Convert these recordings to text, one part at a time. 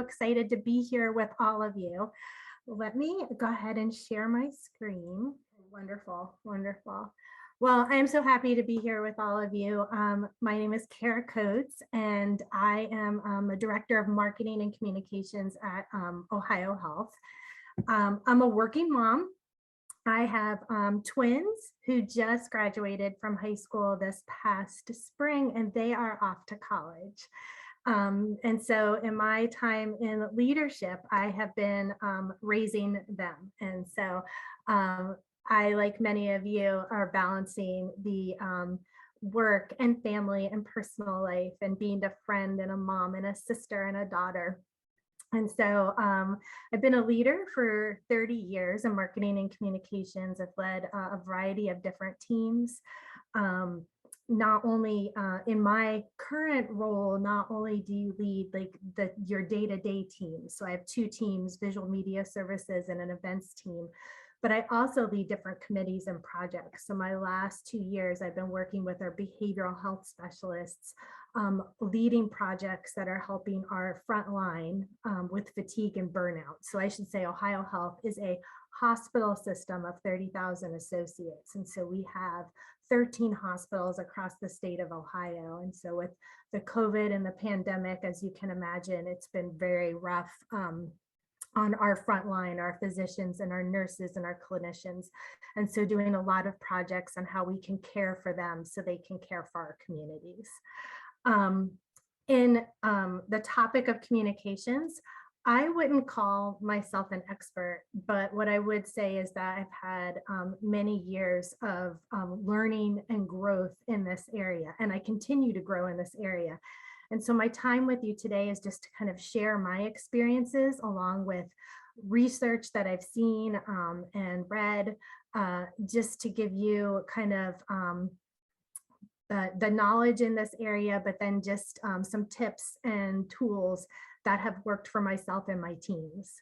excited to be here with all of you. Let me go ahead and share my screen. Wonderful, wonderful. Well, I am so happy to be here with all of you. My name is Kara Coates, and I am a Director of Marketing and Communications at Ohio Health. I'm a working mom. I have twins who just graduated from high school this past spring, and they are off to college. And so in my time in leadership, I have been raising them. And so I, like many of you, are balancing the work and family and personal life and being a friend and a mom and a sister and a daughter. And so I've been a leader for 30 years in marketing and communications. I've led a variety of different teams. Not only in my current role, not only do you lead like your day-to-day teams. So I have two teams, visual media services and an events team, but I also lead different committees and projects. So my last 2 years, I've been working with our behavioral health specialists, leading projects that are helping our frontline with fatigue and burnout. So I should say Ohio Health is a hospital system of 30,000 associates. And so we have 13 hospitals across the state of Ohio. And so with the COVID and the pandemic, as you can imagine, it's been very rough on our frontline, our physicians and our nurses and our clinicians. And so doing a lot of projects on how we can care for them so they can care for our communities. In the topic of communications, I wouldn't call myself an expert, but what I would say is that I've had many years of learning and growth in this area, and I continue to grow in this area. And so my time with you today is just to kind of share my experiences along with research that I've seen and read, just to give you kind of the knowledge in this area, but then just some tips and tools that have worked for myself and my teams.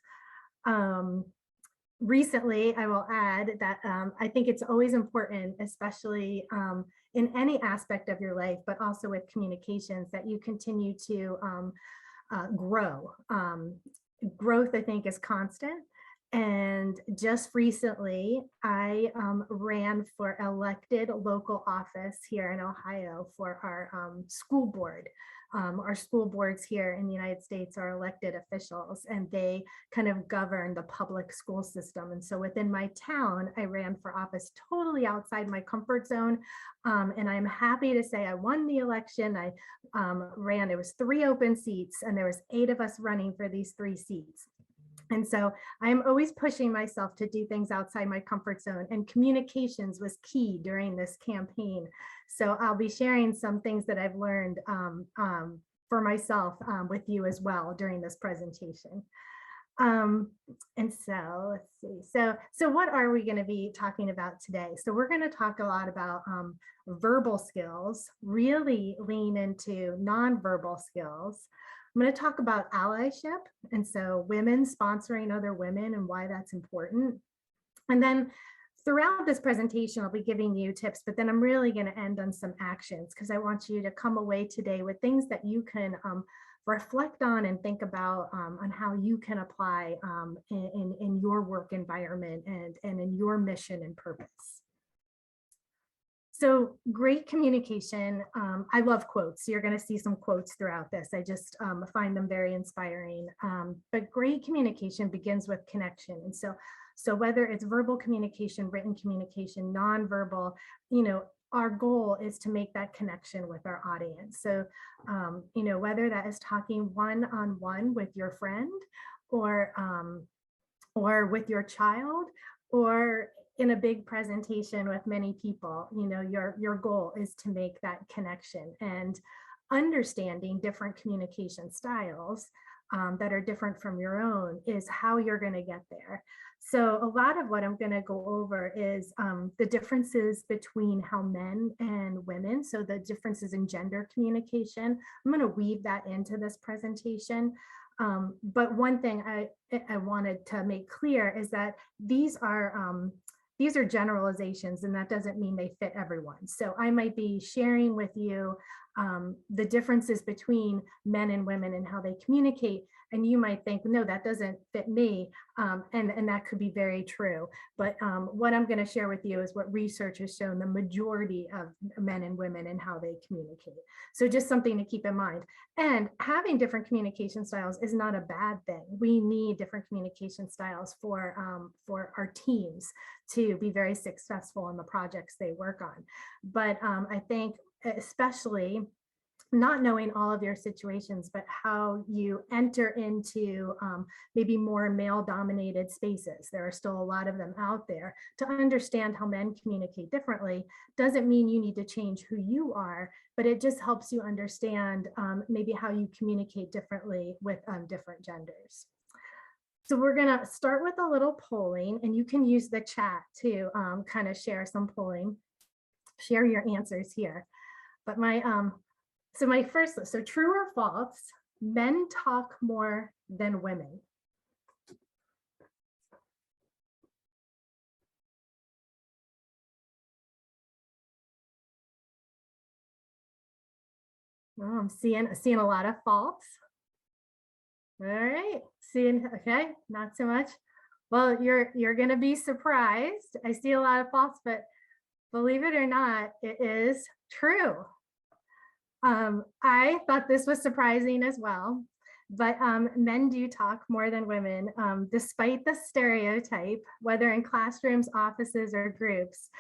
Recently, I will add that I think it's always important, especially in any aspect of your life, but also with communications, that you continue to grow. Growth, I think, is constant. And just recently, I ran for elected local office here in Ohio for our school board. Our school boards here in the United States are elected officials, and they kind of govern the public school system. And so within my town, I ran for office totally outside my comfort zone. And I'm happy to say I won the election. I there was 3 open seats, and there was 8 of us running for these 3 seats. And so I'm always pushing myself to do things outside my comfort zone, and communications was key during this campaign. So I'll be sharing some things that I've learned for myself with you as well during this presentation. And so let's see. So what are we going to be talking about today? So we're going to talk a lot about verbal skills, really lean into nonverbal skills. I'm going to talk about allyship, and so women sponsoring other women and why that's important. And then throughout this presentation, I'll be giving you tips, but then I'm really going to end on some actions, because I want you to come away today with things that you can reflect on and think about on how you can apply in your work environment and in your mission and purpose. So great communication. I love quotes. So you're going to see some quotes throughout this. I just find them very inspiring. But great communication begins with connection. And so whether it's verbal communication, written communication, nonverbal, our goal is to make that connection with our audience. So, whether that is talking one-on-one with your friend or with your child, or in a big presentation with many people, your goal is to make that connection, and understanding different communication styles that are different from your own is how you're going to get there. So a lot of what I'm going to go over is the differences between how men and women, so the differences in gender communication. I'm going to weave that into this presentation. But one thing I wanted to make clear is that these are generalizations, and that doesn't mean they fit everyone. So I might be sharing with you the differences between men and women and how they communicate. And you might think, no, that doesn't fit me. And that could be very true. But what I'm going to share with you is what research has shown the majority of men and women and how they communicate. So just something to keep in mind. And having different communication styles is not a bad thing. We need different communication styles for our teams to be very successful in the projects they work on. But I think especially not knowing all of your situations, but how you enter into maybe more male dominated spaces. There are still a lot of them out there. To understand how men communicate differently doesn't mean you need to change who you are, but it just helps you understand maybe how you communicate differently with different genders. So we're gonna start with a little polling, and you can use the chat to kind of share some polling, share your answers here. But my first list, so true or false, men talk more than women. Oh, I'm seeing a lot of false. All right, okay, not so much. Well, you're gonna be surprised. I see a lot of false, but believe it or not, it is true. I thought this was surprising as well, but men do talk more than women, despite the stereotype, whether in classrooms, offices, or groups.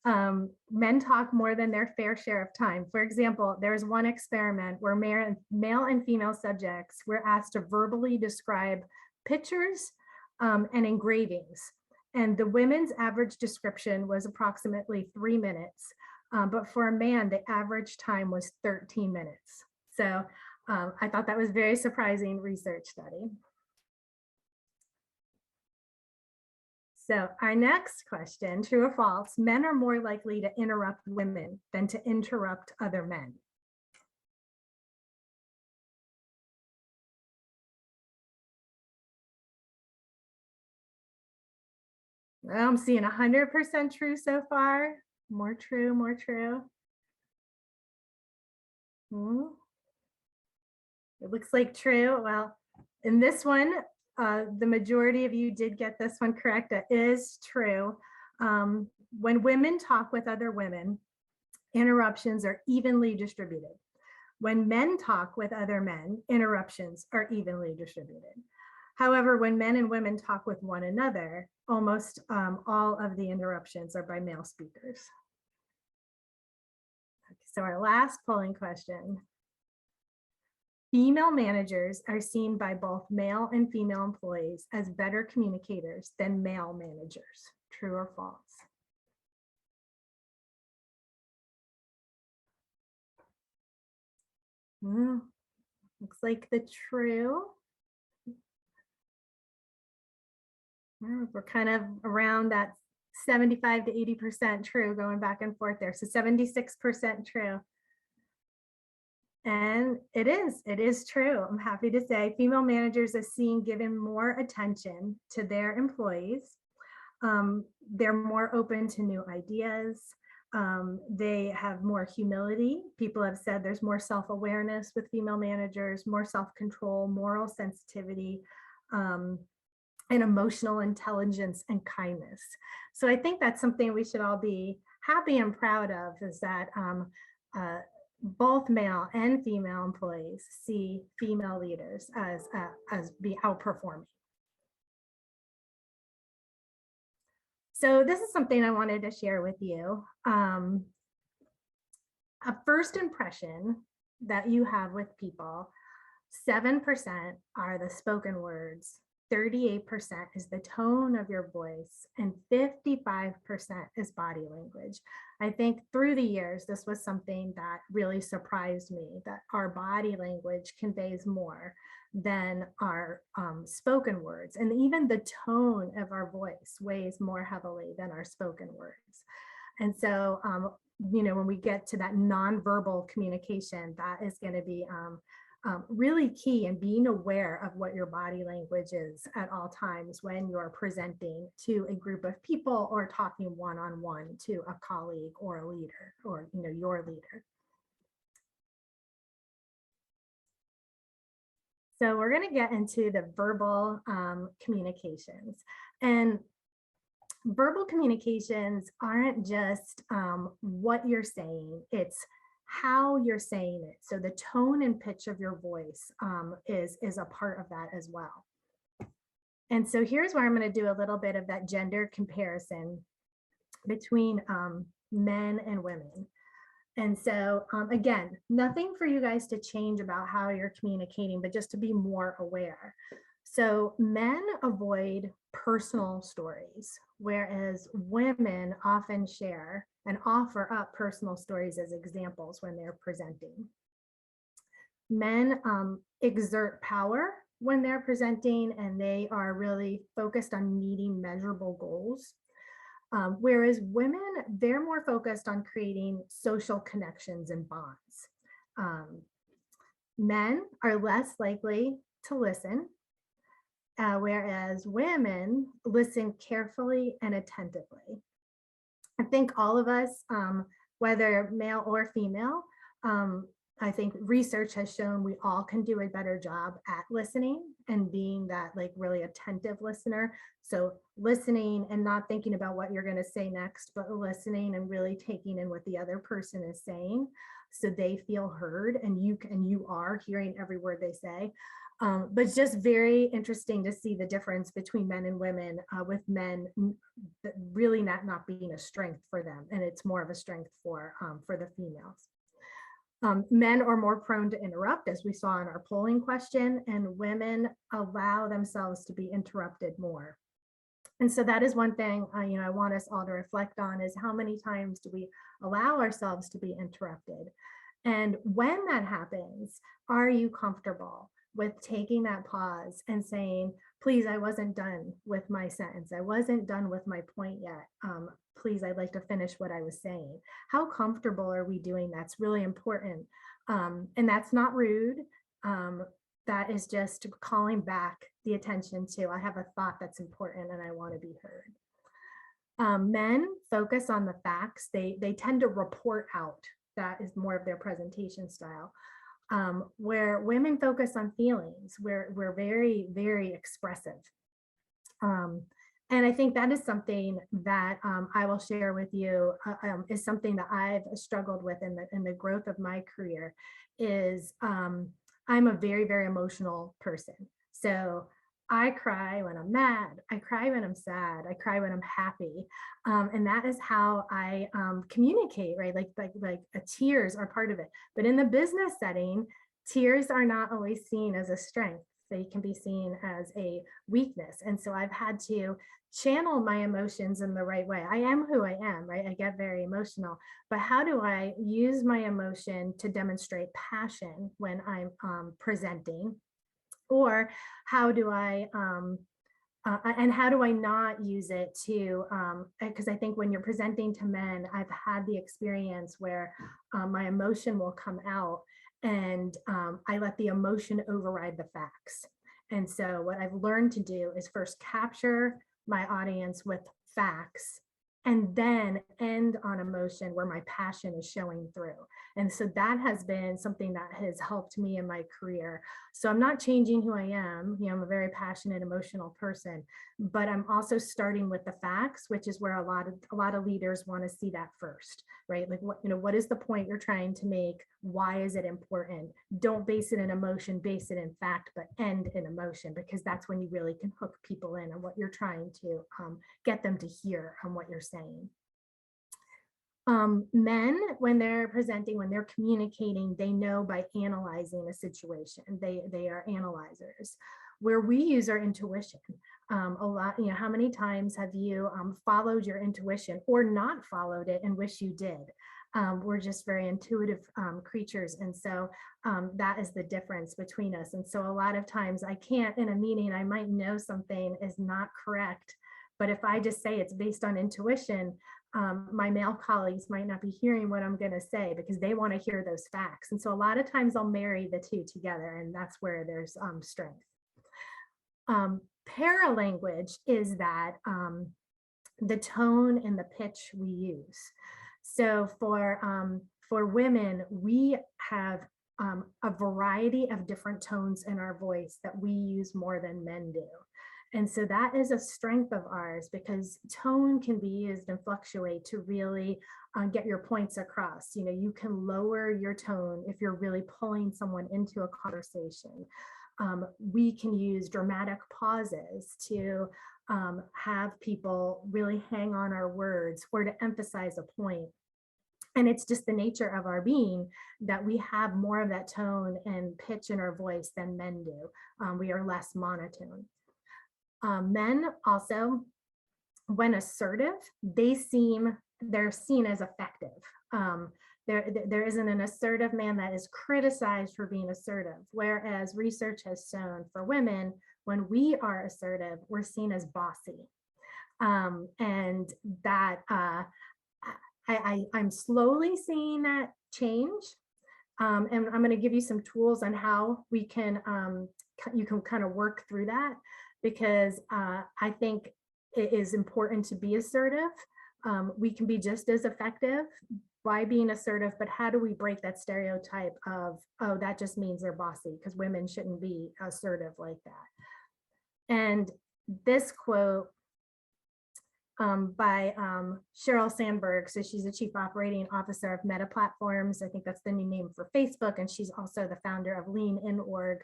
Men talk more than their fair share of time. For example, there's one experiment where male and female subjects were asked to verbally describe pictures and engravings. And the women's average description was approximately 3 minutes. But for a man, the average time was 13 minutes. So I thought that was very surprising research study. So our next question, true or false, men are more likely to interrupt women than to interrupt other men. Well, I'm seeing 100% true so far. More true, more true. It looks like true. Well, in this one, the majority of you did get this one correct. It is true. When women talk with other women, interruptions are evenly distributed. When men talk with other men, interruptions are evenly distributed. However, when men and women talk with one another, almost all of the interruptions are by male speakers. Okay, so our last polling question. Female managers are seen by both male and female employees as better communicators than male managers. True or false? Looks like the true. We're kind of around that 75 to 80% true, going back and forth there. So 76% true. And it is true. I'm happy to say female managers are seen given more attention to their employees. They're more open to new ideas. They have more humility. People have said there's more self-awareness with female managers, more self-control, moral sensitivity, and emotional intelligence and kindness. So I think that's something we should all be happy and proud of, is that both male and female employees see female leaders as be outperforming. So this is something I wanted to share with you. A first impression that you have with people, 7% are the spoken words, 38% is the tone of your voice, and 55% is body language. I think through the years, this was something that really surprised me, that our body language conveys more than our spoken words. And even the tone of our voice weighs more heavily than our spoken words. And so, when we get to that nonverbal communication, that is going to be really key in being aware of what your body language is at all times when you're presenting to a group of people or talking one-on-one to a colleague or a leader, or your leader. So we're going to get into the verbal communications. And verbal communications aren't just what you're saying, it's how you're saying it. So the tone and pitch of your voice is a part of that as well. And so here's where I'm going to do a little bit of that gender comparison between men and women. And so again, nothing for you guys to change about how you're communicating, but just to be more aware. So men avoid personal stories, whereas women often share and offer up personal stories as examples when they're presenting. Men exert power when they're presenting, and they are really focused on meeting measurable goals. Whereas women, they're more focused on creating social connections and bonds. Men are less likely to listen, whereas women listen carefully and attentively. I think all of us, whether male or female, I think research has shown we all can do a better job at listening and being that like really attentive listener. So listening and not thinking about what you're going to say next, but listening and really taking in what the other person is saying so they feel heard and you are hearing every word they say. But it's just very interesting to see the difference between men and women, with men really not being a strength for them, and it's more of a strength for the females. Men are more prone to interrupt, as we saw in our polling question, and women allow themselves to be interrupted more. And so that is one thing I want us all to reflect on, is how many times do we allow ourselves to be interrupted? And when that happens, are you comfortable with taking that pause and saying, please, I wasn't done with my sentence. I wasn't done with my point yet. Please, I'd like to finish what I was saying. How comfortable are we doing? That's really important. And that's not rude. That is just calling back the attention to, I have a thought that's important and I want to be heard. Men focus on the facts. They tend to report out. That is more of their presentation style. Where women focus on feelings, we're very, very expressive. And I think that is something that I will share with you, is something that I've struggled with in the growth of my career, is I'm a very, very emotional person. So I cry when I'm mad, I cry when I'm sad, I cry when I'm happy. And that is how I communicate, right? Like tears are part of it. But in the business setting, tears are not always seen as a strength. They can be seen as a weakness. And so I've had to channel my emotions in the right way. I am who I am, right? I get very emotional, but how do I use my emotion to demonstrate passion when I'm presenting? Or how do I, and how do I not use it to, because I think when you're presenting to men, I've had the experience where my emotion will come out and I let the emotion override the facts. And so what I've learned to do is first capture my audience with facts and then end on emotion where my passion is showing through. And so that has been something that has helped me in my career. So I'm not changing who I am. I'm a very passionate, emotional person, but I'm also starting with the facts, which is where a lot of leaders want to see that first, right? Like what is the point you're trying to make? Why is it important? Don't base it in emotion, base it in fact, but end in emotion, because that's when you really can hook people in on what you're trying to get them to hear on what you're saying. Men, when they're presenting, when they're communicating, they know by analyzing a situation. They are analyzers. Where we use our intuition a lot. How many times have you followed your intuition or not followed it and wish you did? We're just very intuitive creatures. And so that is the difference between us. And so a lot of times I can't, in a meeting, I might know something is not correct, but if I just say it's based on intuition, my male colleagues might not be hearing what I'm going to say because they want to hear those facts. And so a lot of times I'll marry the two together, and that's where there's strength. Paralanguage is that the tone and the pitch we use. So for women, we have a variety of different tones in our voice that we use more than men do. And so that is a strength of ours, because tone can be used and fluctuate to really get your points across. You know, you can lower your tone if you're really pulling someone into a conversation. We can use dramatic pauses to have people really hang on our words or to emphasize a point. And it's just the nature of our being that we have more of that tone and pitch in our voice than men do. We are less monotone. Men also, when assertive, they're seen as effective. There isn't an assertive man that is criticized for being assertive, whereas research has shown for women, when we are assertive, we're seen as bossy. And that I'm slowly seeing that change. And I'm going to give you some tools on how you can kind of work through that, because I think it is important to be assertive. We can be just as effective by being assertive, but how do we break that stereotype of, oh, that just means they're bossy, because women shouldn't be assertive like that. And this quote by Sheryl Sandberg. So she's the chief operating officer of Meta Platforms. I think that's the new name for Facebook. And she's also the founder of Lean In Org.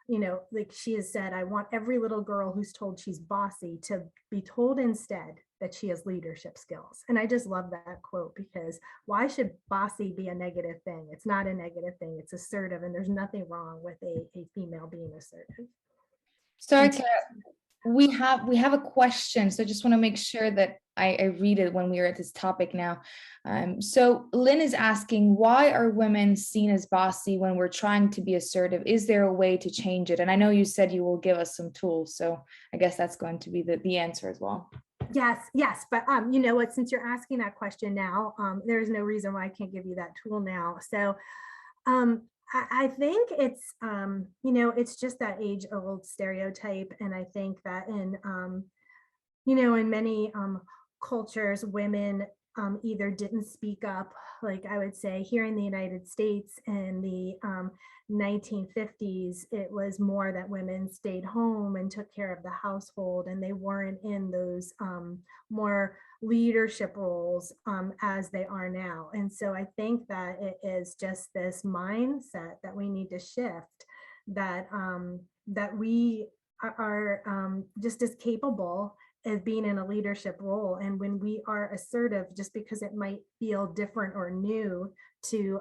You know, like she has said, I want every little girl who's told she's bossy to be told instead that she has leadership skills. And I just love that quote, because why should bossy be a negative thing? It's not a negative thing. It's assertive, and there's nothing wrong with a female being assertive. Sorry, Kara, we have a question, so I just want to make sure that I read it when we are at this topic now. So Lynn is asking, why are women seen as bossy when we're trying to be assertive? Is there a way to change it? And I know you said you will give us some tools, so I guess that's going to be the answer as well. Yes, but you know what, since you're asking that question now, there's no reason why I can't give you that tool now. So I think it's, you know, it's just that age-old stereotype. And I think that in, you know, in many cultures, women either didn't speak up. Like I would say here in the United States in the 1950s, it was more that women stayed home and took care of the household, and they weren't in those more leadership roles as they are now. And so I think that it is just this mindset that we need to shift, that that we are just as capable as being in a leadership role. And when we are assertive, just because it might feel different or new to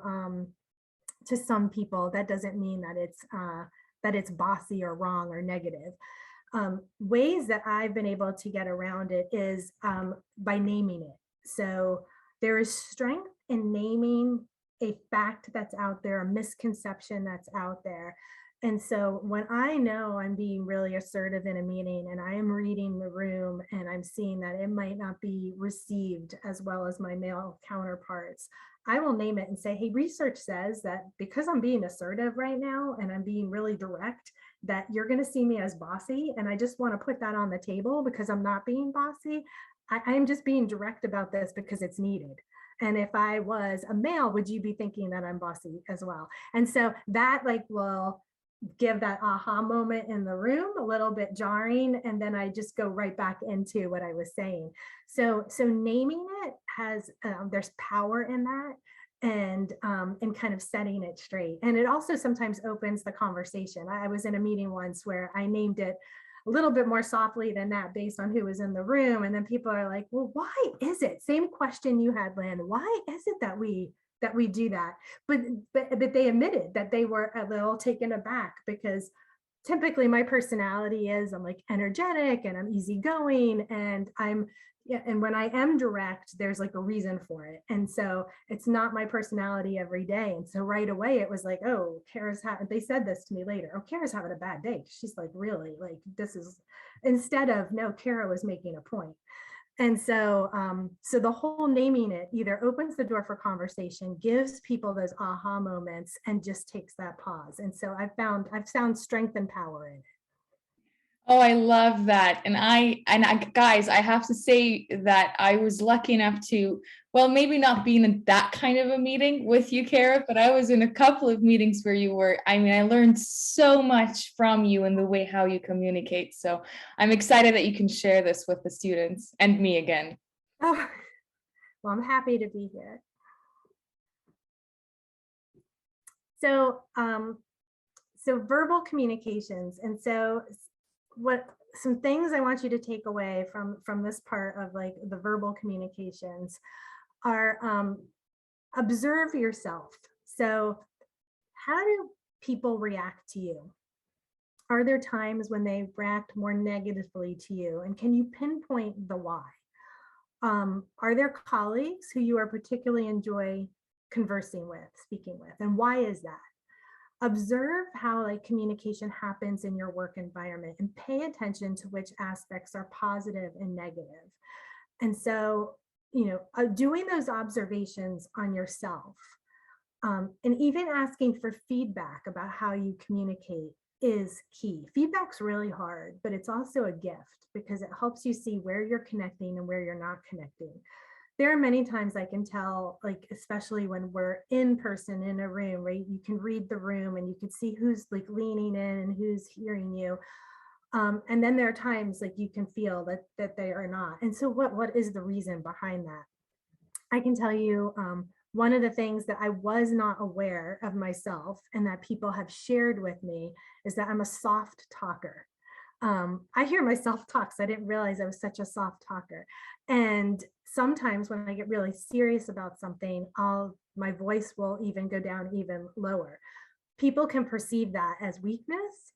some people, that doesn't mean that it's bossy or wrong or negative. Ways that I've been able to get around it is by naming it. So there is strength in naming a fact that's out there, a misconception that's out there. And so when I know I'm being really assertive in a meeting and I am reading the room and I'm seeing that it might not be received as well as my male counterparts, I will name it and say, hey, research says that because I'm being assertive right now and I'm being really direct, that you're going to see me as bossy. And I just want to put that on the table because I'm not being bossy. I am just being direct about this because it's needed. And if I was a male, would you be thinking that I'm bossy as well? And so that will give that aha moment in the room, a little bit jarring, and then I just go right back into what I was saying. So naming it has there's power in that, and kind of setting it straight. And it also sometimes opens the conversation. I was in a meeting once where I named it a little bit more softly than that based on who was in the room, and then people are like, well, why is it, same question you had, Lynn, why is it that we do that? But they admitted that they were a little taken aback, because typically my personality is I'm like energetic and I'm easygoing, and and when I am direct, there's like a reason for it. And so it's not my personality every day. And so right away it was like, oh, they said this to me later, oh, Kara's having a bad day. She's like, really, like this is, instead of, no, Kara was making a point. And so, so the whole naming it either opens the door for conversation, gives people those aha moments, and just takes that pause. And so I've found strength and power in it. Oh, I love that. Guys, I have to say that I was lucky enough to, well, maybe not be in that kind of a meeting with you, Kara, but I was in a couple of meetings where you were. I mean, I learned so much from you and the way how you communicate. So I'm excited that you can share this with the students and me again. Oh, well, I'm happy to be here. So, so verbal communications. And so what some things I want you to take away from this part of like the verbal communications are observe yourself. So how do people react to you? Are there times when they react more negatively to you? And can you pinpoint the why? Are there colleagues who you are particularly enjoy conversing with, speaking with? And why is that? Observe how like communication happens in your work environment and pay attention to which aspects are positive and negative. And so, doing those observations on yourself, and even asking for feedback about how you communicate is key. Feedback's really hard, but it's also a gift because it helps you see where you're connecting and where you're not connecting. There are many times I can tell, like, especially when we're in person in a room, right? You can read the room and you can see who's like leaning in and who's hearing you. And then there are times like you can feel that they are not. And so what is the reason behind that? I can tell you one of the things that I was not aware of myself and that people have shared with me is that I'm a soft talker. I hear myself talk, so I didn't realize I was such a soft talker. And sometimes when I get really serious about something, my voice will even go down even lower. People can perceive that as weakness.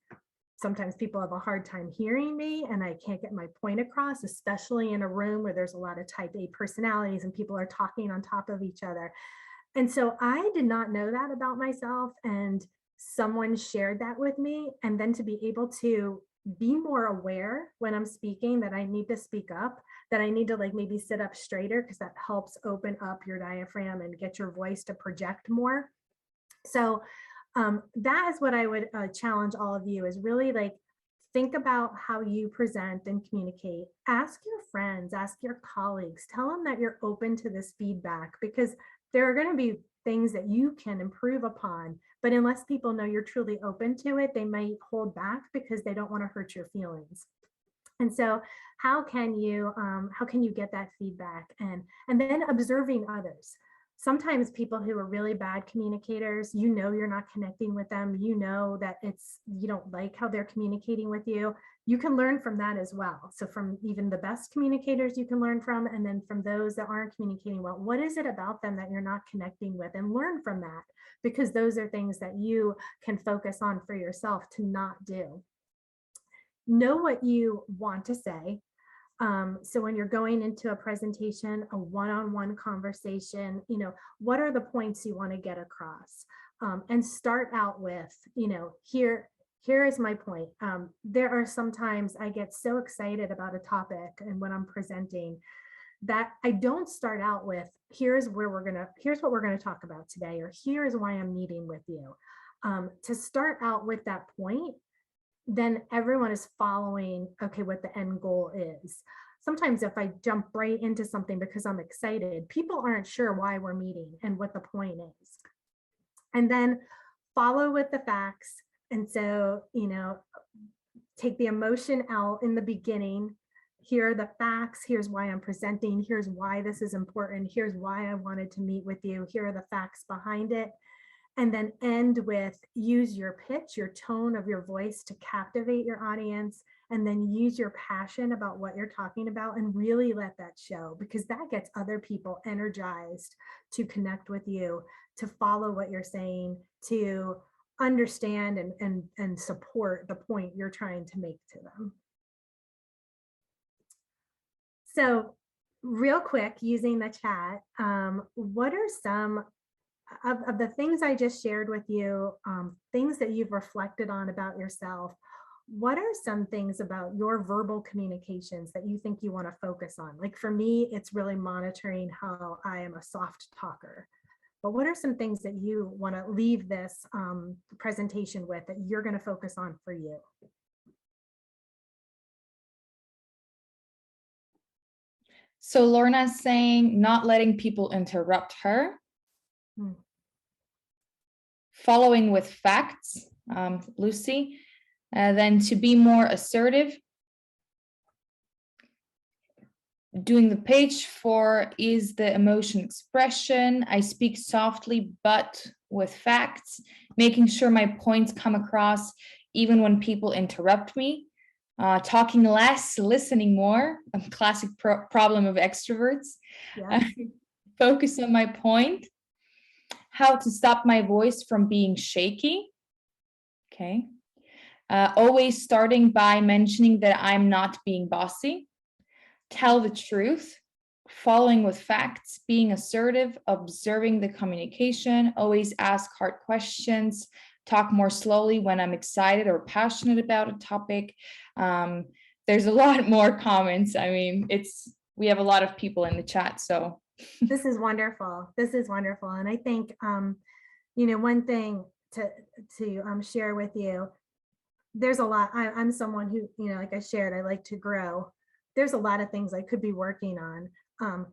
Sometimes people have a hard time hearing me and I can't get my point across, especially in a room where there's a lot of type A personalities and people are talking on top of each other. And so I did not know that about myself. And someone shared that with me. And then to be able to be more aware when I'm speaking that I need to speak up, that I need to like maybe sit up straighter because that helps open up your diaphragm and get your voice to project more. So that is what I would challenge all of you is really like think about how you present and communicate. Ask your friends, ask your colleagues, tell them that you're open to this feedback because there are going to be things that you can improve upon. But unless people know you're truly open to it, they might hold back because they don't want to hurt your feelings. And so how can you get that feedback and then observing others? Sometimes people who are really bad communicators, you're not connecting with them, that you don't like how they're communicating with you. You can learn from that as well. So from even the best communicators you can learn from, and then from those that aren't communicating well, what is it about them that you're not connecting with, and learn from that, because those are things that you can focus on for yourself to not do. Know what you want to say. So when you're going into a presentation, a one-on-one conversation, what are the points you want to get across? And start out with, here is my point. There are sometimes I get so excited about a topic and when I'm presenting that I don't start out with, here's what we're going to talk about today, or here's why I'm meeting with you. To start out with that point, then everyone is following, okay, what the end goal is. Sometimes if I jump right into something because I'm excited, people aren't sure why we're meeting and what the point is. And then follow with the facts. And so, take the emotion out in the beginning. Here are the facts. Here's why I'm presenting. Here's why this is important. Here's why I wanted to meet with you. Here are the facts behind it. And then end with use your pitch, your tone of your voice to captivate your audience, and then use your passion about what you're talking about and really let that show, because that gets other people energized to connect with you, to follow what you're saying, to understand and support the point you're trying to make to them. So real quick, using the chat, what are some of the things I just shared with you, things that you've reflected on about yourself? What are some things about your verbal communications that you think you want to focus on? Like for me, it's really monitoring how I am a soft talker. But what are some things that you want to leave this presentation with that you're going to focus on for you? So Lorna's saying not letting people interrupt her, following with facts, Lucy, then to be more assertive. Doing the page 4 is the emotion expression. I speak softly, but with facts, making sure my points come across even when people interrupt me. Talking less, listening more, a classic problem of extroverts. Yeah. Focus on my point. How to stop my voice from being shaky. Okay. Always starting by mentioning that I'm not being bossy. Tell the truth, following with facts, being assertive, observing the communication, always ask hard questions, talk more slowly when I'm excited or passionate about a topic. There's a lot more comments. I mean, we have a lot of people in the chat, so. This is wonderful. This is wonderful. And I think, one thing to share with you, there's a lot. I'm someone who, like I shared, I like to grow. There's a lot of things I could be working on.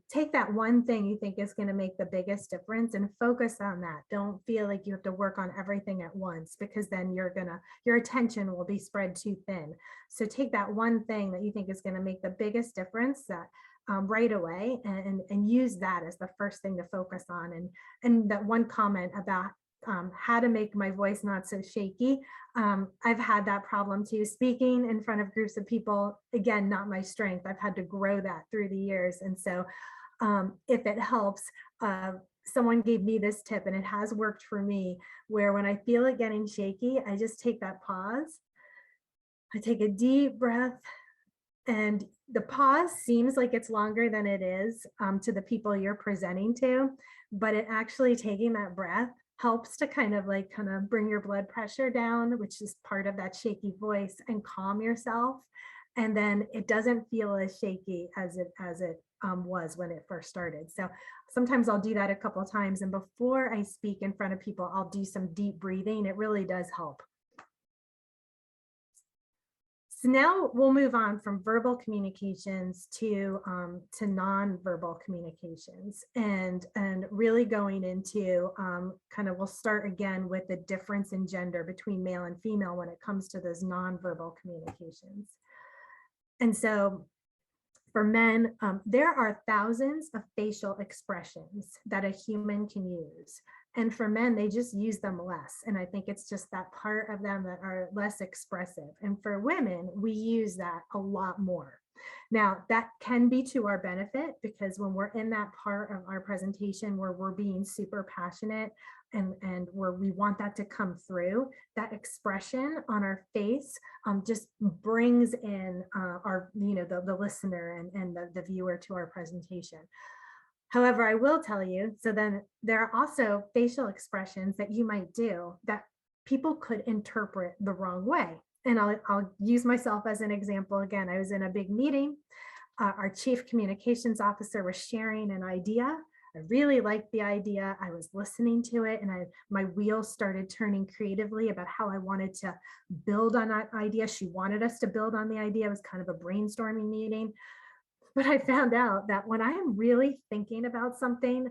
Take that one thing you think is going to make the biggest difference and focus on that. Don't feel like you have to work on everything at once, because then your attention will be spread too thin. So take that one thing that you think is going to make the biggest difference right away, and use that as the first thing to focus on. And that one comment about how to make my voice not so shaky. I've had that problem too. Speaking in front of groups of people, again, not my strength. I've had to grow that through the years. And so if it helps, someone gave me this tip, and it has worked for me, where when I feel it getting shaky, I just take that pause. I take a deep breath, and the pause seems like it's longer than it is to the people you're presenting to, but it actually, taking that breath helps to kind of bring your blood pressure down, which is part of that shaky voice, and calm yourself. And then it doesn't feel as shaky as it was when it first started. So sometimes I'll do that a couple of times, and before I speak in front of people, I'll do some deep breathing. It really does help. So now we'll move on from verbal communications to nonverbal communications, and really going into we'll start again with the difference in gender between male and female when it comes to those nonverbal communications. And so for men, there are thousands of facial expressions that a human can use. And for men, they just use them less. And I think it's just that part of them that are less expressive. And for women, we use that a lot more. Now, that can be to our benefit, because when we're in that part of our presentation where we're being super passionate and where we want that to come through, that expression on our face just brings in the listener and the viewer to our presentation. However, I will tell you, so then there are also facial expressions that you might do that people could interpret the wrong way. And I'll use myself as an example. Again, I was in a big meeting. Our chief communications officer was sharing an idea. I really liked the idea. I was listening to it, and my wheels started turning creatively about how I wanted to build on that idea. She wanted us to build on the idea. It was kind of a brainstorming meeting. But I found out that when I am really thinking about something,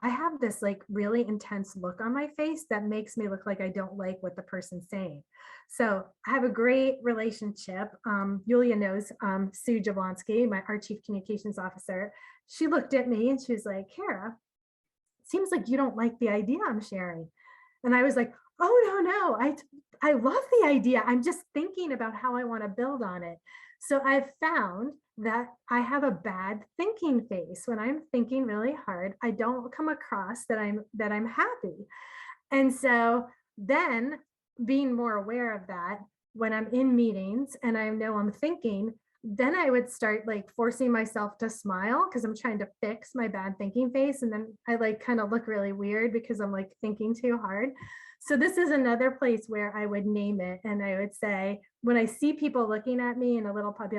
I have this really intense look on my face that makes me look like I don't like what the person's saying. So I have a great relationship. Yulia knows Sue Jablonski, our chief communications officer. She looked at me and she was like, Kara, it seems like you don't like the idea I'm sharing. And I was like, oh, no, I love the idea. I'm just thinking about how I want to build on it. So I've found that I have a bad thinking face. When I'm thinking really hard, I don't come across that I'm happy. And so then, being more aware of that, when I'm in meetings and I know I'm thinking, then I would start forcing myself to smile, because I'm trying to fix my bad thinking face. And then I kind of look really weird because I'm thinking too hard. So this is another place where I would name it. And I would say, when I see people looking at me in a little puppy,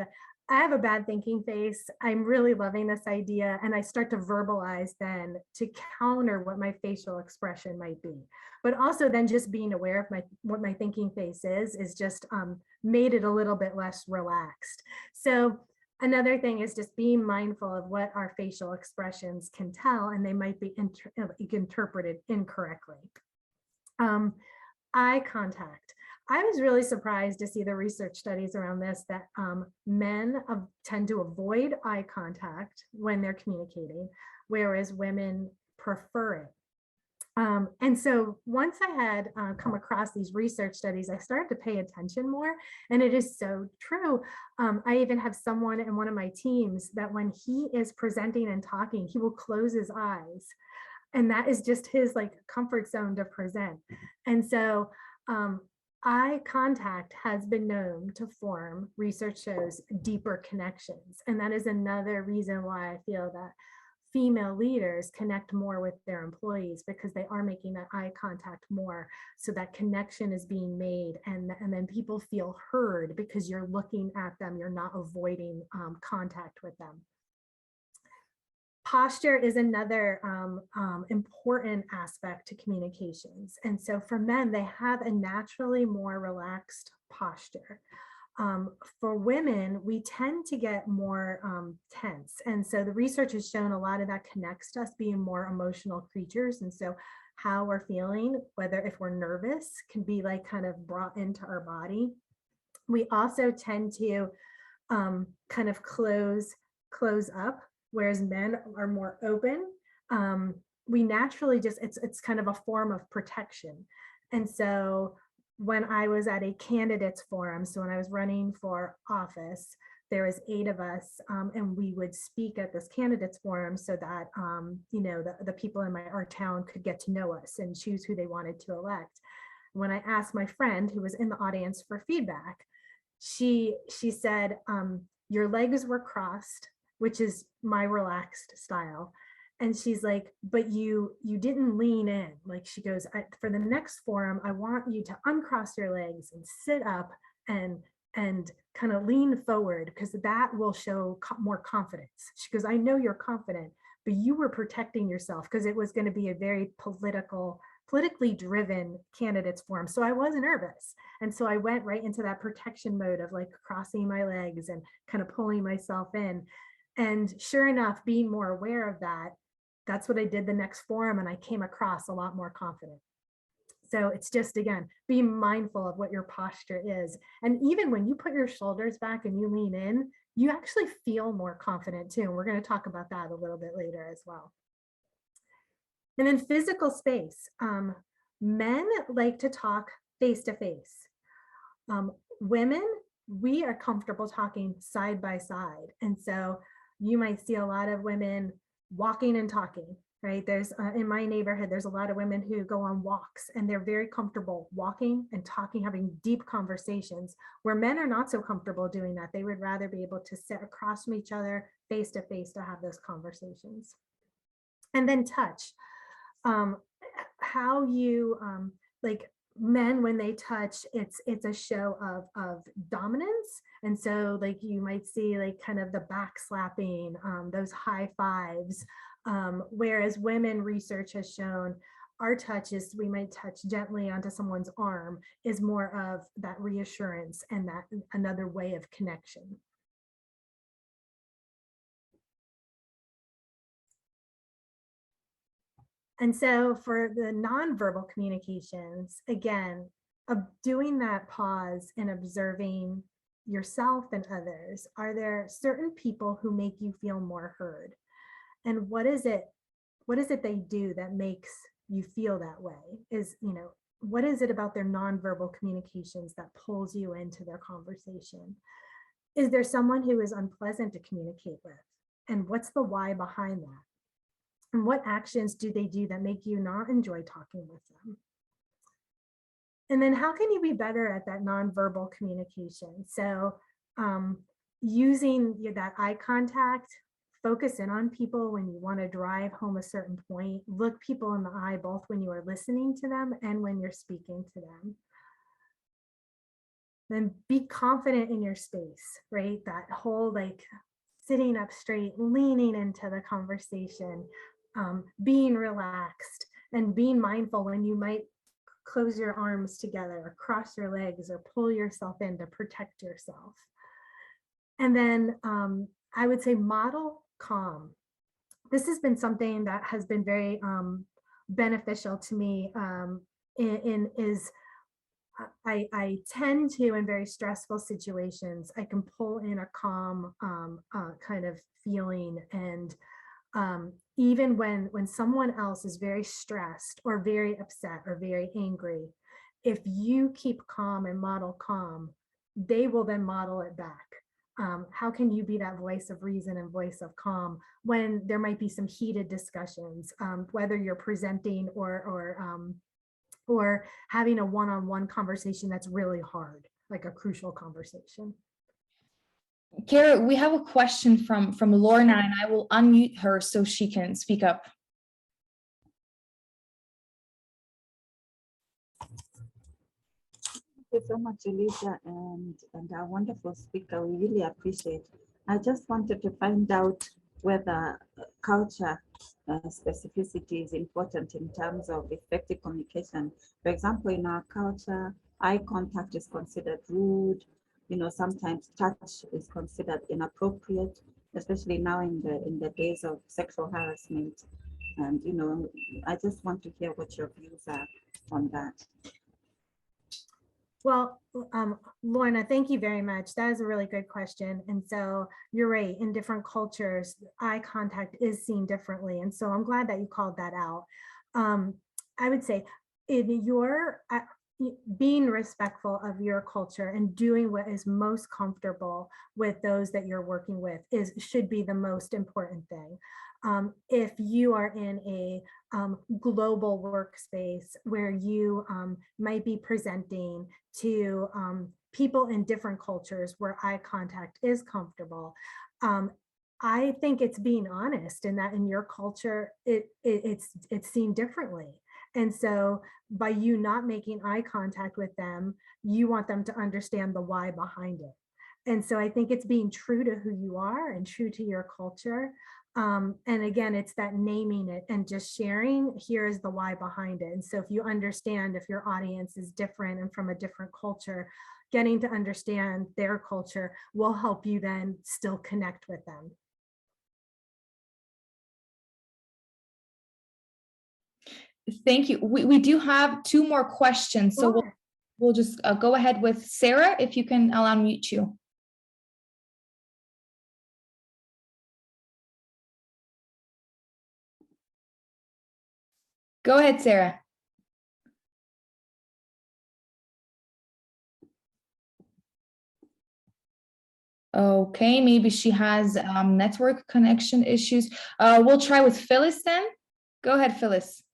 I have a bad thinking face. I'm really loving this idea. And I start to verbalize then to counter what my facial expression might be. But also then just being aware of what my thinking face is just made it a little bit less relaxed. So Another thing is just being mindful of what our facial expressions can tell, and they might be interpreted incorrectly. Eye contact. I was really surprised to see the research studies around this, that men tend to avoid eye contact when they're communicating, whereas women prefer it. And so once I had come across these research studies, I started to pay attention more, and it is so true. I even have someone in one of my teams that when he is presenting and talking, he will close his eyes. And that is just his like comfort zone to present. And so eye contact has been known to form, research shows, deeper connections. And that is another reason why I feel that female leaders connect more with their employees, because they are making that eye contact more, so that connection is being made, and then people feel heard because you're looking at them, you're not avoiding contact with them. Posture is another important aspect to communications. And so for men, they have a naturally more relaxed posture. For women, we tend to get more tense. And so the research has shown a lot of that connects to us being more emotional creatures. And so how we're feeling, whether if we're nervous, can be like kind of brought into our body. We also tend to kind of close up, whereas men are more open. We naturally just, it's kind of a form of protection. And so when I was at a candidates forum, so when I was running for office, there was 8 of us, and we would speak at this candidates forum so that the people in our town could get to know us and choose who they wanted to elect. When I asked my friend who was in the audience for feedback, she said, your legs were crossed, which is my relaxed style. And she's like, but you didn't lean in. Like, she goes, for the next forum, I want you to uncross your legs and sit up and kind of lean forward, because that will show more confidence. She goes, I know you're confident, but you were protecting yourself, because it was going to be a very politically driven candidates forum. So I wasn't nervous. And so I went right into that protection mode of like crossing my legs and kind of pulling myself in. And sure enough, being more aware of that, that's what I did the next forum, and I came across a lot more confident. So it's just, again, being mindful of what your posture is. And even when you put your shoulders back and you lean in, you actually feel more confident too. And we're going to talk about that a little bit later as well. And then physical space. Men like to talk face to face. Women, we are comfortable talking side by side. And so you might see a lot of women walking and talking, right? There's in my neighborhood, there's a lot of women who go on walks, and they're very comfortable walking and talking, having deep conversations, where men are not so comfortable doing that. They would rather be able to sit across from each other face to face to have those conversations. And then touch. How you like, men, when they touch, it's a show of dominance. And so like you might see like kind of the back slapping, those high fives, whereas women, research has shown our touch is, we might touch gently onto someone's arm, is more of that reassurance and that another way of connection. And so for the nonverbal communications, again, of doing that pause and observing yourself and others, are there certain people who make you feel more heard? And what is it they do that makes you feel that way? Is, what is it about their nonverbal communications that pulls you into their conversation? Is there someone who is unpleasant to communicate with? And what's the why behind that? And what actions do they do that make you not enjoy talking with them? And then how can you be better at that nonverbal communication? So using that eye contact, focus in on people when you want to drive home a certain point, look people in the eye, both when you are listening to them and when you're speaking to them. Then be confident in your space, right? That whole like sitting up straight, leaning into the conversation, being relaxed, and being mindful when you might close your arms together or cross your legs or pull yourself in to protect yourself. And then I would say model calm. This has been something that has been very beneficial to me in is I tend to, in very stressful situations, I can pull in a calm kind of feeling. And even when someone else is very stressed or very upset or very angry, if you keep calm and model calm, they will then model it back. How can you be that voice of reason and voice of calm when there might be some heated discussions, whether you're presenting or having a one-on-one conversation that's really hard, like a crucial conversation? Kara, we have a question from Lorna, and I will unmute her so she can speak up. Thank you so much, Elisa, and our wonderful speaker. We really appreciate. I just wanted to find out whether culture specificity is important in terms of effective communication. For example, in our culture, eye contact is considered rude. You know, sometimes touch is considered inappropriate, especially now in the days of sexual harassment. And you know, I just want to hear what your views are on that. Well, Lorna, thank you very much. That is a really good question. And so you're right, in different cultures, eye contact is seen differently. And so I'm glad that you called that out. I would say in your being respectful of your culture and doing what is most comfortable with those that you're working with should be the most important thing. If you are in a global workspace where you might be presenting to people in different cultures where eye contact is comfortable, I think it's being honest in that in your culture, it's seen differently. And so by you not making eye contact with them, you want them to understand the why behind it. And so I think it's being true to who you are and true to your culture. And again, it's that naming it and just sharing, here is the why behind it. And so if you understand, if your audience is different and from a different culture, getting to understand their culture will help you then still connect with them. Thank you. We do have two more questions, so Sure. we'll just go ahead with Sarah, if you can. I'll unmute you. Go ahead, Sarah. Okay, maybe she has network connection issues. We'll try with Phyllis then. Go ahead, Phyllis.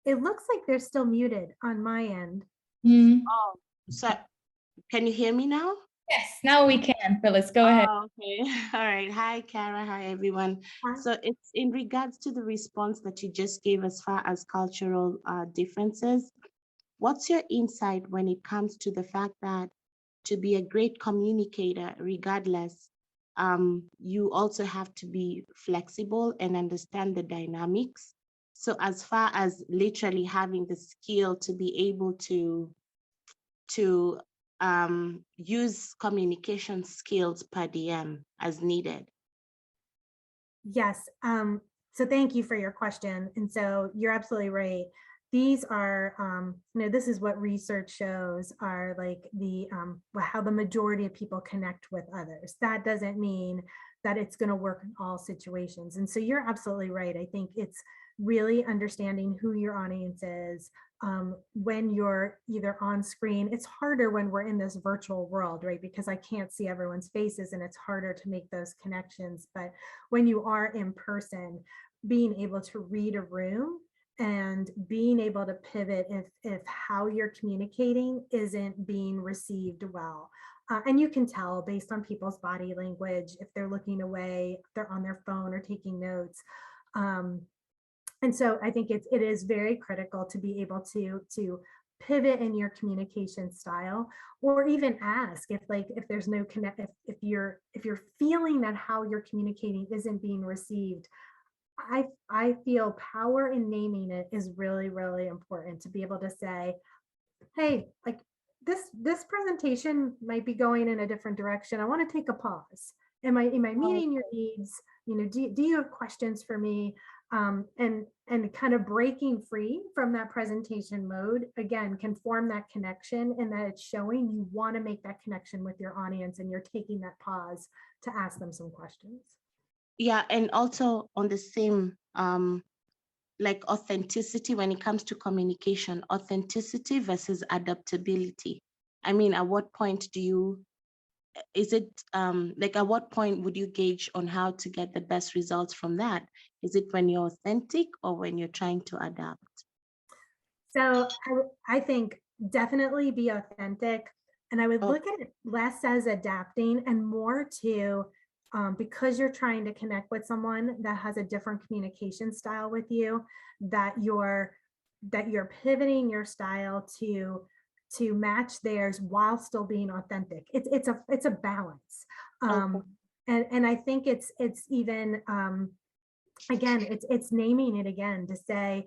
It looks like they're still muted on my end. Oh, so can you hear me now? Yes, now we can, Phyllis. Go ahead. Okay. All right. Hi, Kara. Hi, everyone. Hi. So it's in regards to the response that you just gave as far as cultural differences. What's your insight when it comes to the fact that to be a great communicator, regardless, you also have to be flexible and understand the dynamics? So as far as literally having the skill to be able to use communication skills per DM as needed? Yes. So thank you for your question. And so you're absolutely right. These are, this is what research shows are like how the majority of people connect with others. That doesn't mean that it's going to work in all situations. And so you're absolutely right. I think it's really understanding who your audience is. When you're either on screen, it's harder when we're in this virtual world, right? Because I can't see everyone's faces and it's harder to make those connections. But when you are in person, being able to read a room and being able to pivot if how you're communicating isn't being received well. And you can tell based on people's body language, if they're looking away, if they're on their phone or taking notes. And so I think it is very critical to be able to pivot in your communication style, or even ask if there's no connect, if you're feeling that how you're communicating isn't being received, I feel power in naming it is really, really important to be able to say, hey, like this presentation might be going in a different direction. I want to take a pause. Am I meeting your needs? You know, do you have questions for me? And kind of breaking free from that presentation mode again can form that connection, and that it's showing you want to make that connection with your audience, and you're taking that pause to ask them some questions. Yeah, and also on the same like authenticity when it comes to communication, authenticity versus adaptability. I mean, at what point do you, is it like at what point would you gauge on how to get the best results from that? Is it when you're authentic or when you're trying to adapt? So I think definitely be authentic. And I would Oh, look at it less as adapting and more to, because you're trying to connect with someone that has a different communication style with you, that you're pivoting your style to match theirs while still being authentic. It's a balance. okay. And I think it's even again, it's naming it again to say,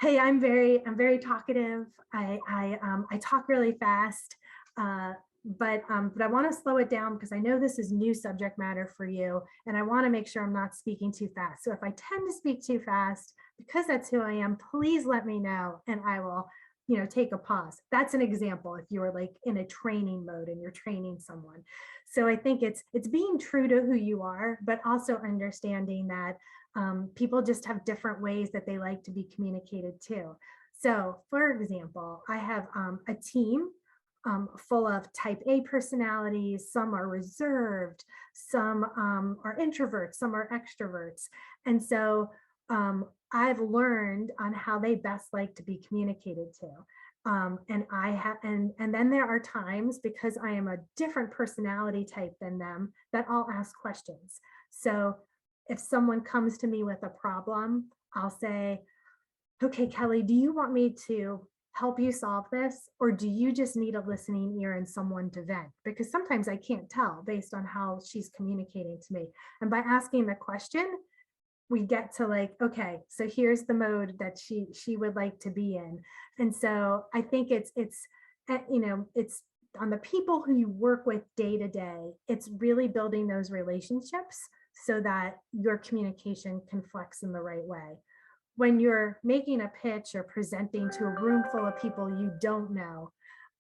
hey, I'm very talkative. I talk really fast, but I want to slow it down because I know this is new subject matter for you, and I want to make sure I'm not speaking too fast. So if I tend to speak too fast, because that's who I am, please let me know, and I will, you know, take a pause. That's an example if you were like in a training mode and you're training someone. So I think it's being true to who you are, but also understanding that people just have different ways that they like to be communicated to. So for example, I have a team full of type A personalities. Some are reserved, some are introverts, some are extroverts. And so I've learned on how they best like to be communicated to. And I have, and then there are times, because I am a different personality type than them, that I'll ask questions. So if someone comes to me with a problem, I'll say, okay, Kelly, do you want me to help you solve this? Or do you just need a listening ear and someone to vent? Because sometimes I can't tell based on how she's communicating to me. And by asking the question, we get to like, okay, so here's the mode that she would like to be in. And so I think it's you know, it's on the people who you work with day to day, it's really building those relationships so that your communication can flex in the right way. When you're making a pitch or presenting to a room full of people you don't know,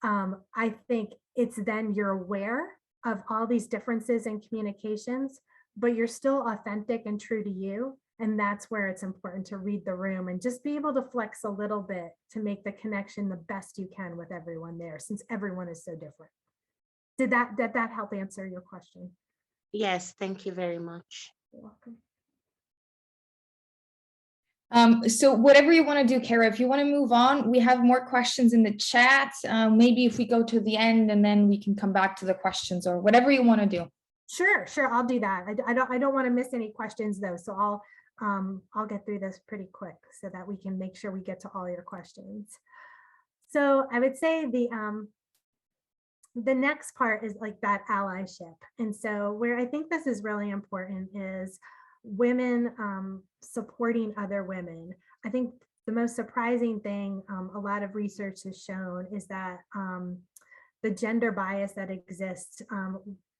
I think it's then you're aware of all these differences in communications, but you're still authentic and true to you. And that's where it's important to read the room and just be able to flex a little bit to make the connection the best you can with everyone there, since everyone is so different. Did that help answer your question? Yes, thank you very much. You're welcome. So whatever you want to do, Kara, if you want to move on, we have more questions in the chat. Maybe if we go to the end and then we can come back to the questions, or whatever you want to do. Sure, I'll do that. I don't want to miss any questions though, so I'll get through this pretty quick so that we can make sure we get to all your questions. So I would say the next part is like that allyship. And so where I think this is really important is women supporting other women. I think the most surprising thing a lot of research has shown is that the gender bias that exists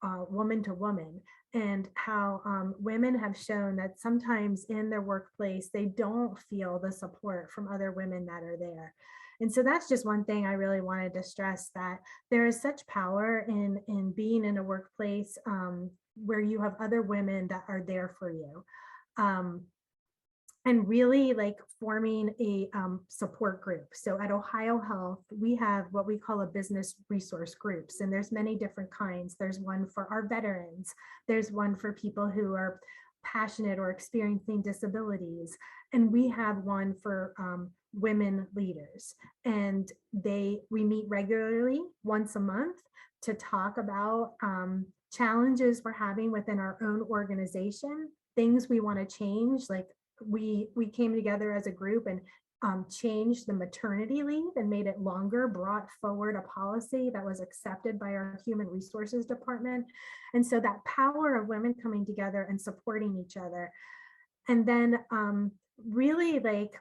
woman to woman, and how women have shown that sometimes in their workplace, they don't feel the support from other women that are there. And so that's just one thing I really wanted to stress, that there is such power in being in a workplace where you have other women that are there for you. And really like forming a support group. So at Ohio Health, we have what we call a business resource groups, and there's many different kinds. There's one for our veterans. There's one for people who are passionate or experiencing disabilities. And we have one for women leaders. And we meet regularly once a month to talk about challenges we're having within our own organization, things we want to change. Like we came together as a group and changed the maternity leave and made it longer, brought forward a policy that was accepted by our human resources department. And so that power of women coming together and supporting each other, And then really like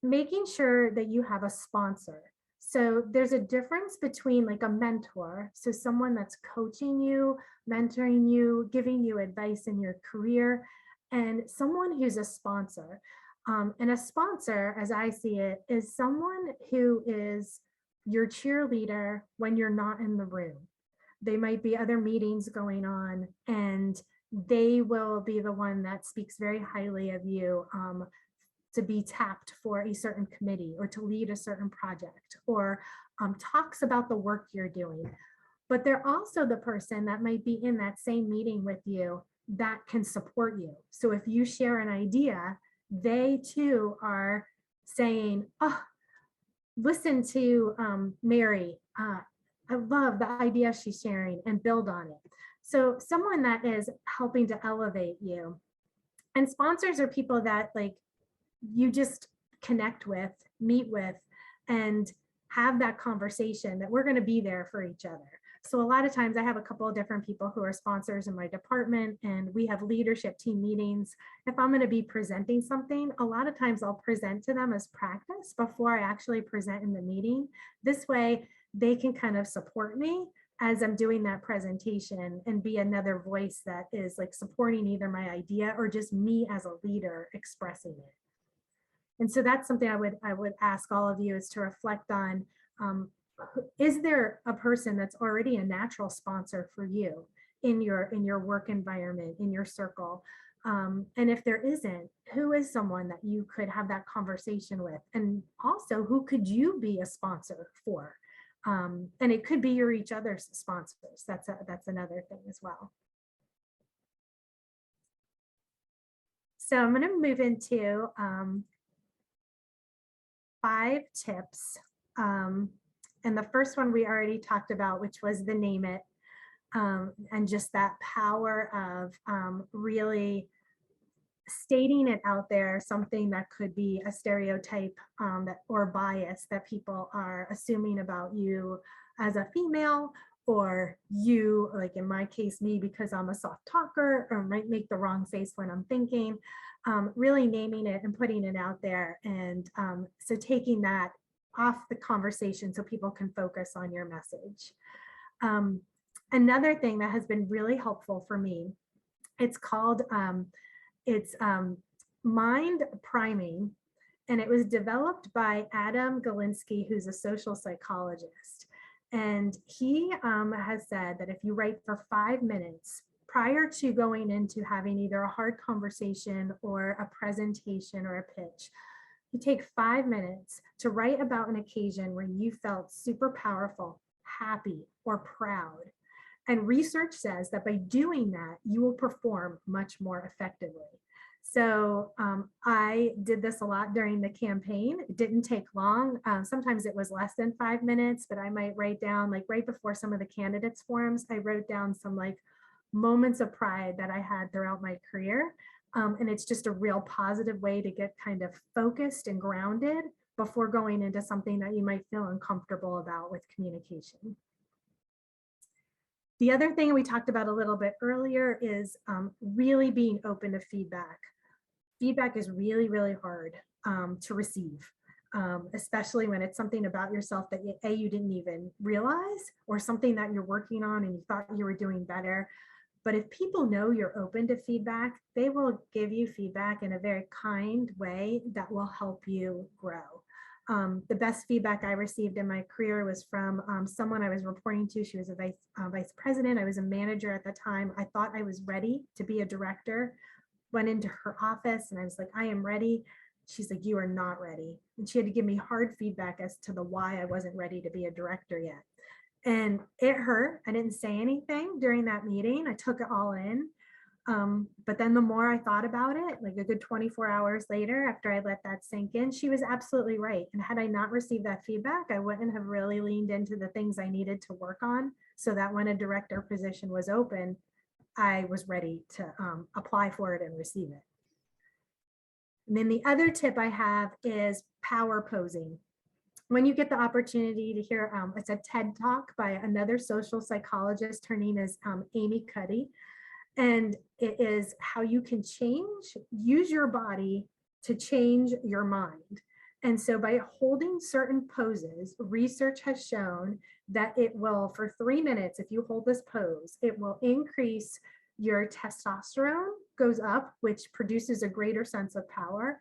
making sure that you have a sponsor. So there's a difference between like a mentor, so someone that's coaching you, mentoring you, giving you advice in your career, and someone who's a sponsor. And a sponsor, as I see it, is someone who is your cheerleader when you're not in the room. They might be other meetings going on, and they will be the one that speaks very highly of you, to be tapped for a certain committee or to lead a certain project, or talks about the work you're doing. But they're also the person that might be in that same meeting with you that can support you. So if you share an idea, they too are saying, oh, listen to Mary. I love the idea she's sharing, and build on it. So someone that is helping to elevate you. And sponsors are people that like you just connect with, meet with, and have that conversation that we're going to be there for each other. So a lot of times I have a couple of different people who are sponsors in my department, and we have leadership team meetings. If I'm going to be presenting something, a lot of times I'll present to them as practice before I actually present in the meeting. This way they can kind of support me as I'm doing that presentation and be another voice that is like supporting either my idea or just me as a leader expressing it. And so that's something I would ask all of you is to reflect on. Is there a person that's already a natural sponsor for you in your work environment, in your circle? And if there isn't, who is someone that you could have that conversation with? And also, who could you be a sponsor for? And it could be you're each other's sponsors. That's another thing as well. So I'm going to move into 5 tips. And the first one we already talked about, which was the name it, and just that power of really stating it out there, something that could be a stereotype or bias that people are assuming about you as a female, or you, like in my case, me, because I'm a soft talker or might make the wrong face when I'm thinking, really naming it and putting it out there. And so taking that off the conversation so people can focus on your message. Another thing that has been really helpful for me, it's called mind priming, and it was developed by Adam Galinsky, who's a social psychologist. And he has said that if you write for 5 minutes prior to going into having either a hard conversation or a presentation or a pitch, you take 5 minutes to write about an occasion where you felt super powerful, happy, or proud. And research says that by doing that, you will perform much more effectively. So I did this a lot during the campaign. It didn't take long. Sometimes it was less than 5 minutes, but I might write down, like right before some of the candidates forums, I wrote down some like moments of pride that I had throughout my career. And it's just a real positive way to get kind of focused and grounded before going into something that you might feel uncomfortable about with communication. The other thing we talked about a little bit earlier is really being open to feedback. Feedback is really, really hard to receive, especially when it's something about yourself that you didn't even realize, or something that you're working on and you thought you were doing better. But if people know you're open to feedback, they will give you feedback in a very kind way that will help you grow. The best feedback I received in my career was from someone I was reporting to. She was a vice president. I was a manager at the time. I thought I was ready to be a director. Went into her office and I was like, I am ready. She's like, you are not ready. And she had to give me hard feedback as to the why I wasn't ready to be a director yet. And it hurt. I didn't say anything during that meeting. I took it all in. But then the more I thought about it, like a good 24 hours later, after I let that sink in, she was absolutely right. And had I not received that feedback, I wouldn't have really leaned into the things I needed to work on, so that when a director position was open, I was ready to apply for it and receive it. And then the other tip I have is power posing. When you get the opportunity to hear, it's a TED Talk by another social psychologist. Her name is Amy Cuddy. And it is how you can use your body to change your mind. And so by holding certain poses, research has shown that it will, for 3 minutes, if you hold this pose, it will increase your testosterone goes up, which produces a greater sense of power.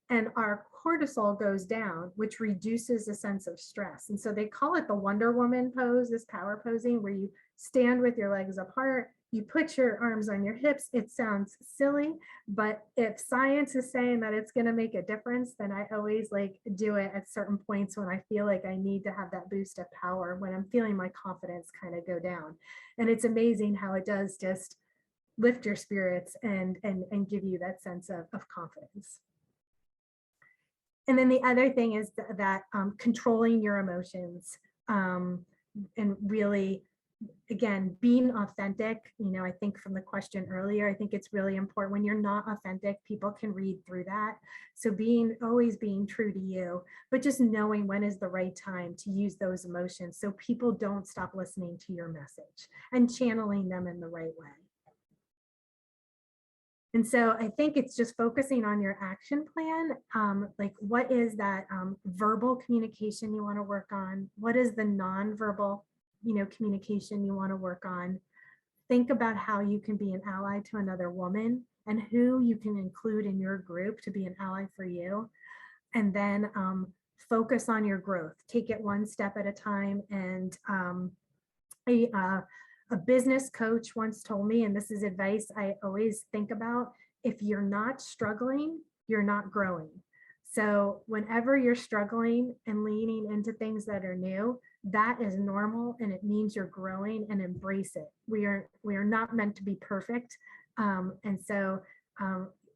And our cortisol goes down, which reduces the sense of stress. And so they call it the Wonder Woman pose, this power posing, where you stand with your legs apart, you put your arms on your hips. It sounds silly, but if science is saying that it's going to make a difference, then I always like do it at certain points when I feel like I need to have that boost of power, when I'm feeling my confidence kind of go down. And it's amazing how it does just lift your spirits and give you that sense of confidence. And then the other thing is that controlling your emotions and really, again, being authentic. You know, I think from the question earlier, I think it's really important. When you're not authentic, people can read through that. So always being true to you, but just knowing when is the right time to use those emotions so people don't stop listening to your message and channeling them in the right way. And so I think it's just focusing on your action plan. Like, what is that verbal communication you want to work on? What is the nonverbal, communication you want to work on? Think about how you can be an ally to another woman and who you can include in your group to be an ally for you. And then focus on your growth. Take it one step at a time. And a business coach once told me, and this is advice I always think about, if you're not struggling, you're not growing. So whenever you're struggling and leaning into things that are new, that is normal, and it means you're growing, and embrace it. We are not meant to be perfect. And so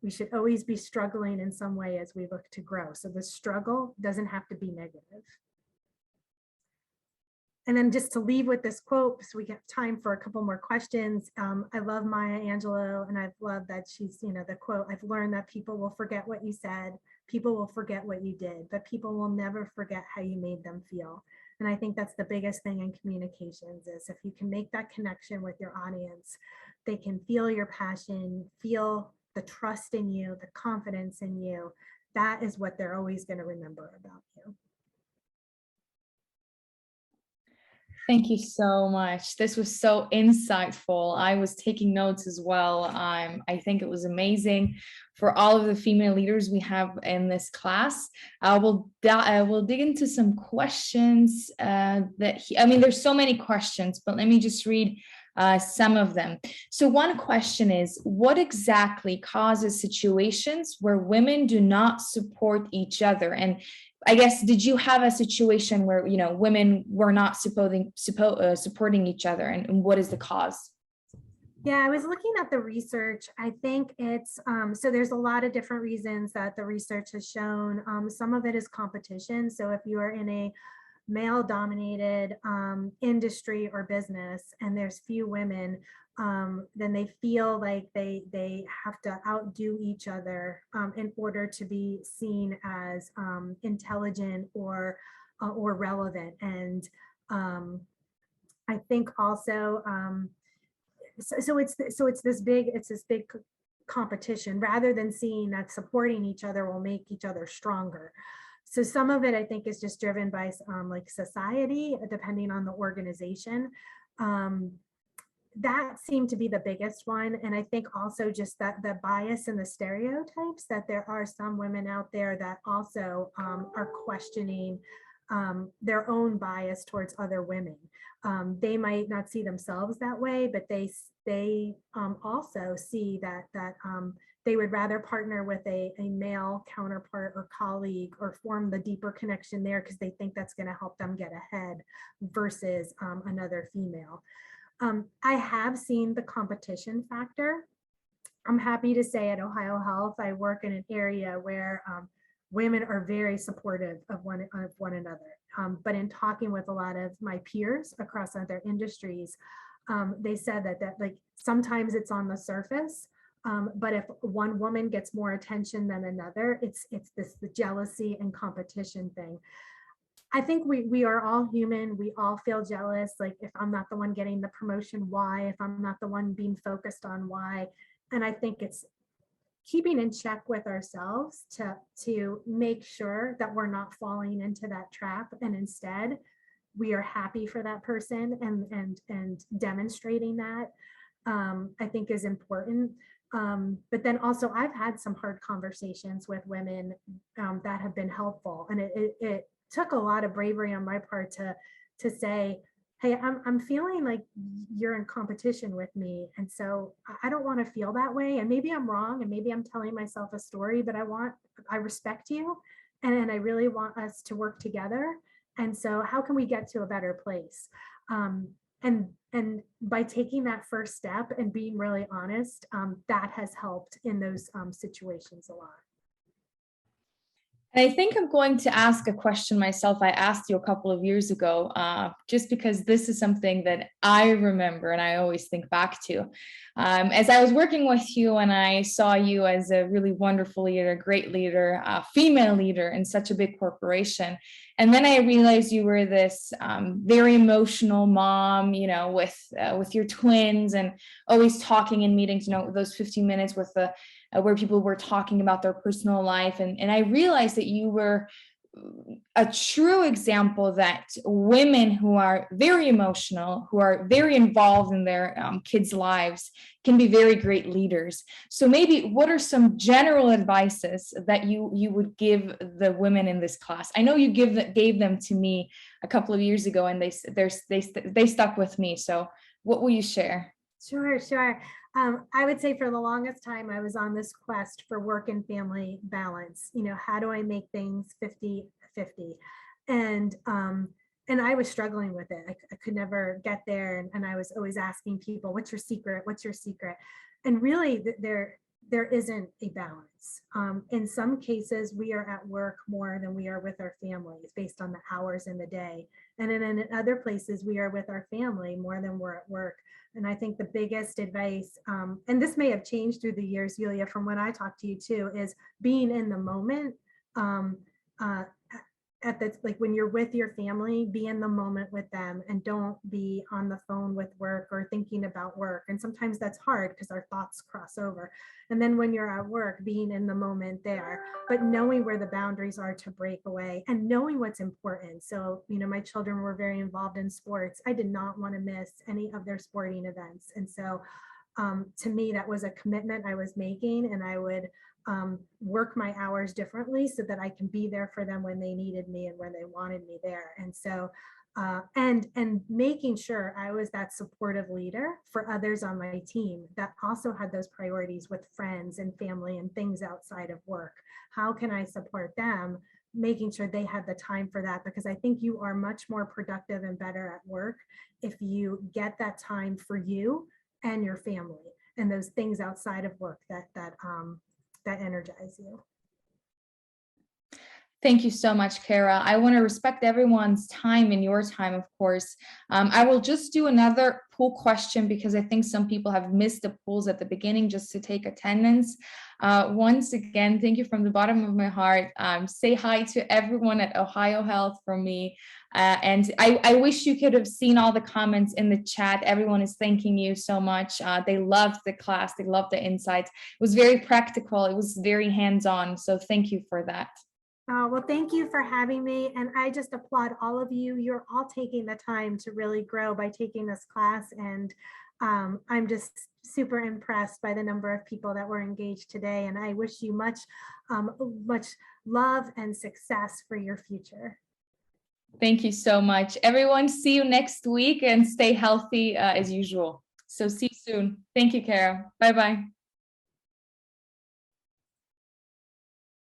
we should always be struggling in some way as we look to grow. So the struggle doesn't have to be negative. And then just to leave with this quote, so we get time for a couple more questions. I love Maya Angelou, and I've loved that she's, the quote, I've learned that people will forget what you said, people will forget what you did, but people will never forget how you made them feel. And I think that's the biggest thing in communications, is if you can make that connection with your audience, they can feel your passion, feel the trust in you, the confidence in you. That is what they're always going to remember about you. Thank you so much. This was so insightful. I was taking notes as well. I think it was amazing for all of the female leaders we have in this class. I will dig into some questions there's so many questions, but let me just read some of them. So one question is, what exactly causes situations where women do not support each other? And I guess, did you have a situation where, women were not supporting each other, and what is the cause? Yeah, I was looking at the research. I think it's, so there's a lot of different reasons that the research has shown. Some of it is competition. So if you are in a male dominated industry or business and there's few women, then they feel like they have to outdo each other in order to be seen as intelligent or relevant. And I think also so it's this big competition, rather than seeing that supporting each other will make each other stronger. So some of it, I think, is just driven by like society, depending on the organization. That seemed to be the biggest one. And I think also just that the bias and the stereotypes, that there are some women out there that also are questioning their own bias towards other women. They might not see themselves that way, but they also see that they would rather partner with a male counterpart or colleague, or form the deeper connection there because they think that's going to help them get ahead versus another female. I have seen the competition factor. I'm happy to say at Ohio Health, I work in an area where women are very supportive of one another. But in talking with a lot of my peers across other industries, they said that like sometimes it's on the surface, but if one woman gets more attention than another, it's the jealousy and competition thing. I think we are all human. We all feel jealous. Like if I'm not the one getting the promotion, why? If I'm not the one being focused on, why? And I think it's keeping in check with ourselves to make sure that we're not falling into that trap, and instead we are happy for that person and demonstrating that, I think is important. But then also I've had some hard conversations with women that have been helpful, and it took a lot of bravery on my part to say, hey, I'm feeling like you're in competition with me, and so I don't want to feel that way, and maybe I'm wrong, and maybe I'm telling myself a story, but I respect you, and I really want us to work together. And so how can we get to a better place? And by taking that first step and being really honest, that has helped in those situations a lot. And I think I'm going to ask a question myself. I asked you a couple of years ago, just because this is something that I remember and I always think back to. As I was working with you and I saw you as a really wonderful leader, great leader, female leader in such a big corporation. And then I realized you were this very emotional mom, with your twins and always talking in meetings, those 15 minutes with the where people were talking about their personal life. And I realized that you were a true example that women who are very emotional, who are very involved in their kids' lives, can be very great leaders. So maybe what are some general advices that you would give the women in this class? I know you gave them to me a couple of years ago, and they stuck with me. So what will you share? Sure. I would say for the longest time, I was on this quest for work and family balance. How do I make things 50-50? And I was struggling with it. I could never get there. And I was always asking people, what's your secret? What's your secret? And really there isn't a balance. In some cases, we are at work more than we are with our families based on the hours in the day. And then in other places, we are with our family more than we're at work. And I think the biggest advice, and this may have changed through the years, Yulia, from when I talked to you too, is being in the moment. Like when you're with your family, be in the moment with them and don't be on the phone with work or thinking about work. And sometimes that's hard because our thoughts cross over. And then when you're at work, being in the moment there, but knowing where the boundaries are to break away and knowing what's important. So, my children were very involved in sports. I did not want to miss any of their sporting events. And so to me, that was a commitment I was making, and I would work my hours differently so that I can be there for them when they needed me and when they wanted me there. And so, and making sure I was that supportive leader for others on my team that also had those priorities with friends and family and things outside of work. How can I support them? Making sure they had the time for that, because I think you are much more productive and better at work if you get that time for you and your family and those things outside of work that energize you. Thank you so much, Kara. I want to respect everyone's time and your time, of course. I will just do another poll question because I think some people have missed the polls at the beginning just to take attendance. Once again, thank you from the bottom of my heart. Say hi to everyone at Ohio Health from me. And I wish you could have seen all the comments in the chat. Everyone is thanking you so much. They loved the class. They loved the insights. It was very practical. It was very hands-on. So thank you for that. Well, thank you for having me. And I just applaud all of you. You're all taking the time to really grow by taking this class. And I'm just super impressed by the number of people that were engaged today. And I wish you much love and success for your future. Thank you so much. Everyone, see you next week and stay healthy as usual. So see you soon. Thank you, Kara. Bye-bye.